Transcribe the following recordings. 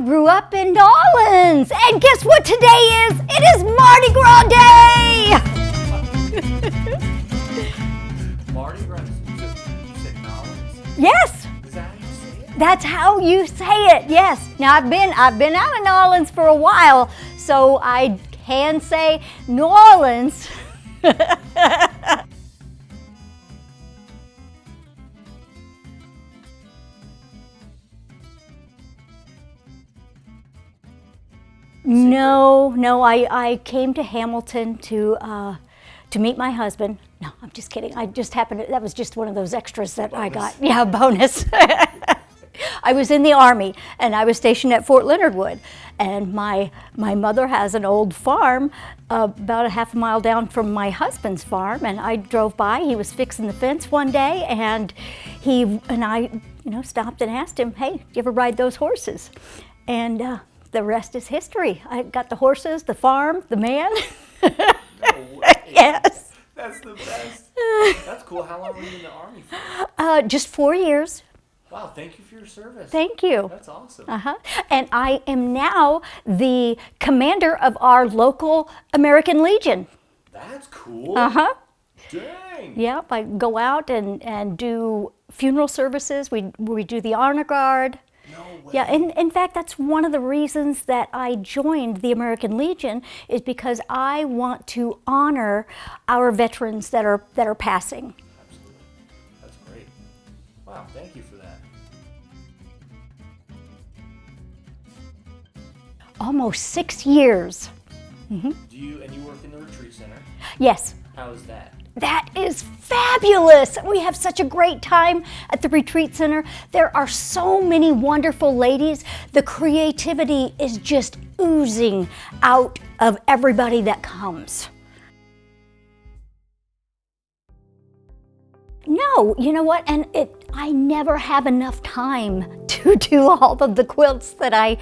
grew up in New Orleans, and guess what today is? It is Mardi Gras Day! Mardi Gras, you said New Orleans? Yes! Is that how you say it? That's how you say it, yes. Now I've been out in New Orleans for a while, so I can say New Orleans. No, I came to Hamilton to meet my husband. No, I'm just kidding. That was just one of those extras that I got. Yeah, bonus. I was in the Army, and I was stationed at Fort Leonard Wood. And my mother has an old farm about a half a mile down from my husband's farm, and I drove by. He was fixing the fence one day, and I stopped and asked him, "Hey, do you ever ride those horses?" And the rest is history. I got the horses, the farm, the man. No way. Yes. That's the best. That's cool. How long were you in the Army for? Just 4 years. Wow, thank you for your service. Thank you. That's awesome. And I am now the commander of our local American Legion. That's cool. Dang. Yep, I go out and do funeral services. We do the honor guard. No way. Yeah, and in fact, that's one of the reasons that I joined the American Legion, is because I want to honor our veterans that are passing. Absolutely. That's great. Wow, thank you for that. Almost 6 years. And you work in the retreat center? Yes. How is that? That is fabulous. We have such a great time at the retreat center. There are so many wonderful ladies. The creativity is just oozing out of everybody that comes. No, you know what? And I never have enough time to do all of the quilts that I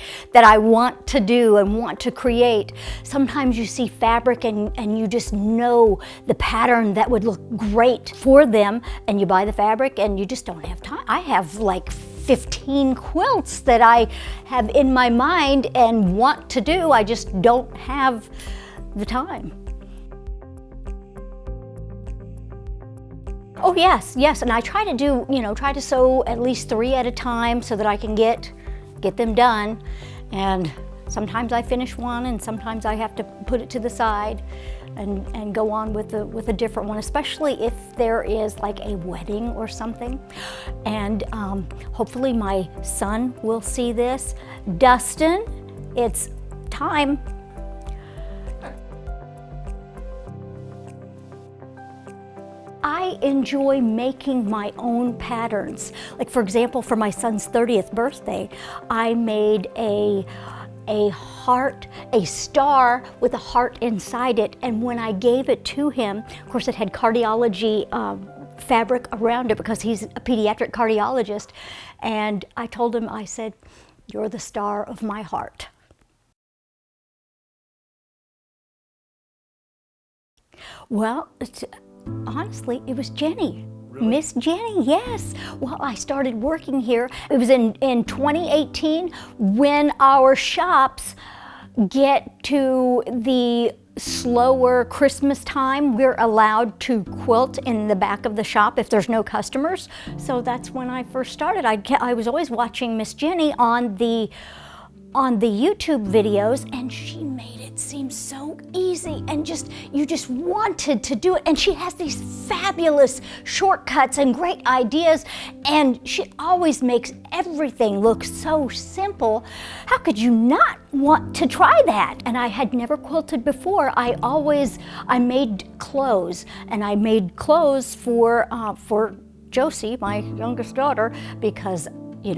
want to do and want to create. Sometimes you see fabric and you just know the pattern that would look great for them, and you buy the fabric and you just don't have time. I have like 15 quilts that I have in my mind and want to do. I just don't have the time. Oh yes, and I try to sew at least 3 at a time so that I can get them done. And sometimes I finish one, and sometimes I have to put it to the side and go on with a different one, especially if there is like a wedding or something. And hopefully my son will see this. Dustin, it's time. I enjoy making my own patterns. Like, for example, for my son's 30th birthday, I made a heart, a star with a heart inside it, and when I gave it to him, of course it had cardiology fabric around it because he's a pediatric cardiologist, and I told him, I said, "You're the star of my heart." Well, honestly, it was Jenny. Really? Miss Jenny, yes. Well, I started working here. It was in 2018 when our shops get to the slower Christmas time. We're allowed to quilt in the back of the shop if there's no customers. So that's when I first started. I was always watching Miss Jenny on the YouTube videos, and she made it seem so easy, and you just wanted to do it. And she has these fabulous shortcuts and great ideas, and she always makes everything look so simple. How could you not want to try that? And I had never quilted before. I made clothes, and I made clothes for Josie, my youngest daughter, because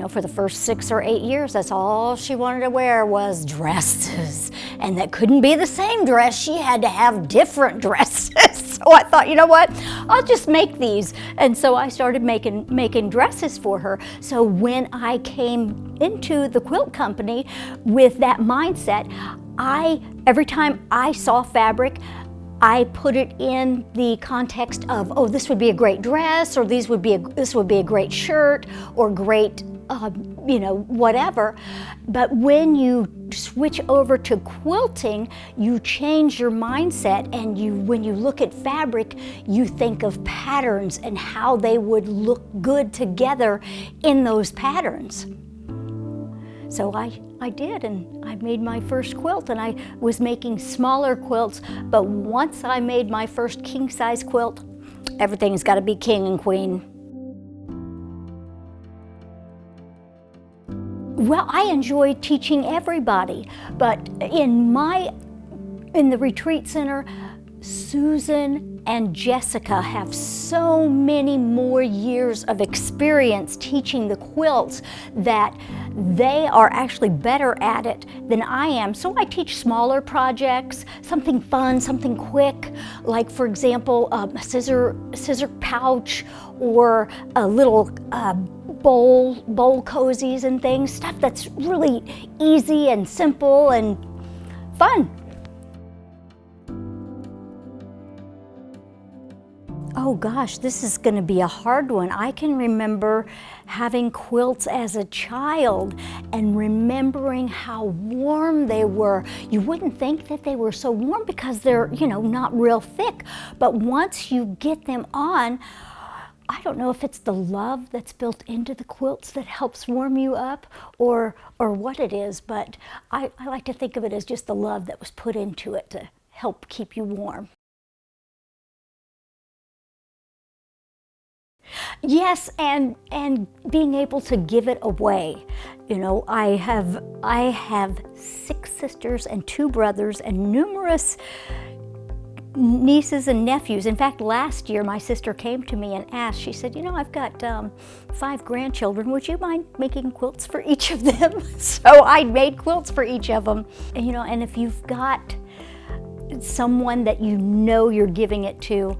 for the first 6 or 8 years, that's all she wanted to wear was dresses. And that couldn't be the same dress. She had to have different dresses. So I thought, you know what? I'll just make these. And so I started making dresses for her. So when I came into the quilt company with that mindset, every time I saw fabric, I put it in the context of, this would be a great dress, or this would be a great shirt, or great you know, whatever. But when you switch over to quilting, you change your mindset, and when you look at fabric, you think of patterns and how they would look good together in those patterns. So I did, and I made my first quilt, and I was making smaller quilts, but once I made my first king-size quilt, everything's got to be king and queen. Well, I enjoy teaching everybody, but in the retreat center, Susan and Jessica have so many more years of experience teaching the quilts that they are actually better at it than I am. So I teach smaller projects, something fun, something quick, like for example, a scissor pouch, or a little bowl cozies and things, stuff that's really easy and simple and fun. Oh gosh, this is going to be a hard one. I can remember having quilts as a child and remembering how warm they were. You wouldn't think that they were so warm because they're, you know, not real thick. But once you get them on, I don't know if it's the love that's built into the quilts that helps warm you up, or what it is, but I like to think of it as just the love that was put into it to help keep you warm. Yes, and being able to give it away. You know, I have 6 sisters and 2 brothers and numerous nieces and nephews. In fact, last year my sister came to me and asked, she said, you know, I've got 5 grandchildren, would you mind making quilts for each of them? So I made quilts for each of them. And, you know, and if you've got someone that you know you're giving it to,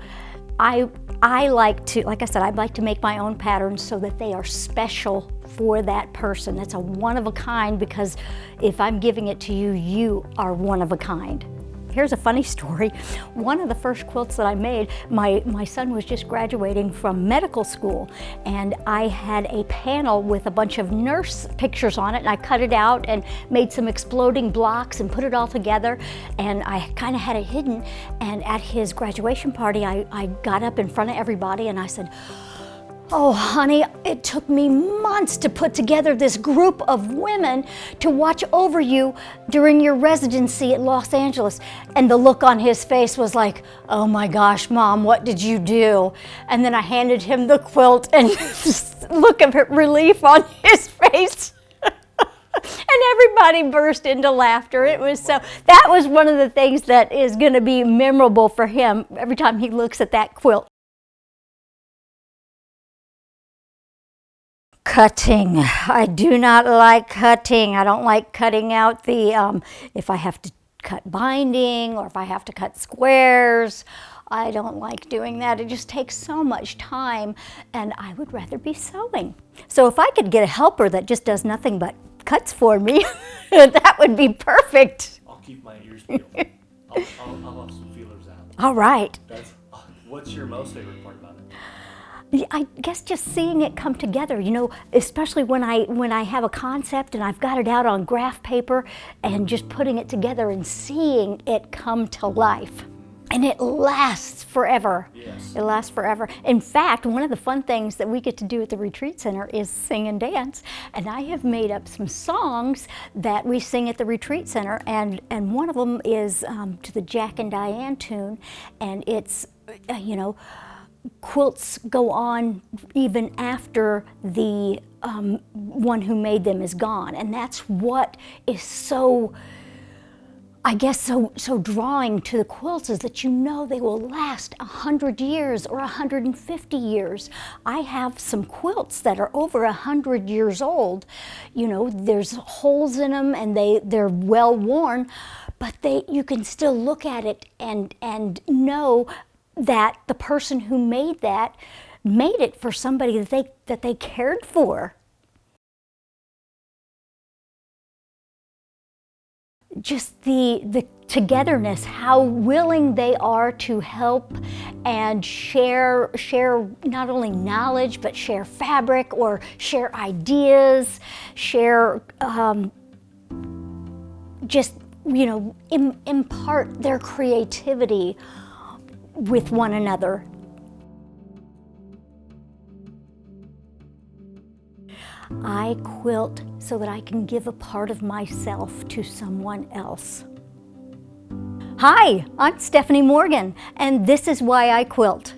I like to, like I said, I'd like to make my own patterns so that they are special for that person. That's a one of a kind, because if I'm giving it to you, you are one of a kind. Here's a funny story. One of the first quilts that I made, my son was just graduating from medical school, and I had a panel with a bunch of nurse pictures on it, and I cut it out and made some exploding blocks and put it all together, and I kind of had it hidden. And at his graduation party, I got up in front of everybody and I said, oh, honey, it took me months to put together this group of women to watch over you during your residency at Los Angeles. And the look on his face was like, oh my gosh, Mom, what did you do? And then I handed him the quilt, and look of relief on his face. And everybody burst into laughter. It was that was one of the things that is going to be memorable for him every time he looks at that quilt. Cutting. I do not like cutting. I don't like cutting out the, if I have to cut binding or if I have to cut squares, I don't like doing that. It just takes so much time, and I would rather be sewing. So if I could get a helper that just does nothing but cuts for me, that would be perfect. I'll keep my ears peeled. I'll have some feelers out. All right. What's your most favorite part about it? I guess just seeing it come together, you know, especially when I have a concept and I've got it out on graph paper, and just putting it together and seeing it come to life. And it lasts forever. Yes. It lasts forever. In fact, one of the fun things that we get to do at the retreat center is sing and dance. And I have made up some songs that we sing at the retreat center, and one of them is to the Jack and Diane tune, and it's, you know, quilts go on even after the one who made them is gone. And that's what is so, I guess, so drawing to the quilts, is that you know they will last 100 years or 150 years. I have some quilts that are over 100 years old. You know, there's holes in them and they're well worn, but you can still look at it and know that the person who made it for somebody that they cared for. just the togetherness, how willing they are to help and share not only knowledge, but share fabric or share ideas, share just, impart their creativity with one another. I quilt so that I can give a part of myself to someone else. Hi, I'm Stephanie Morgan, and this is why I quilt.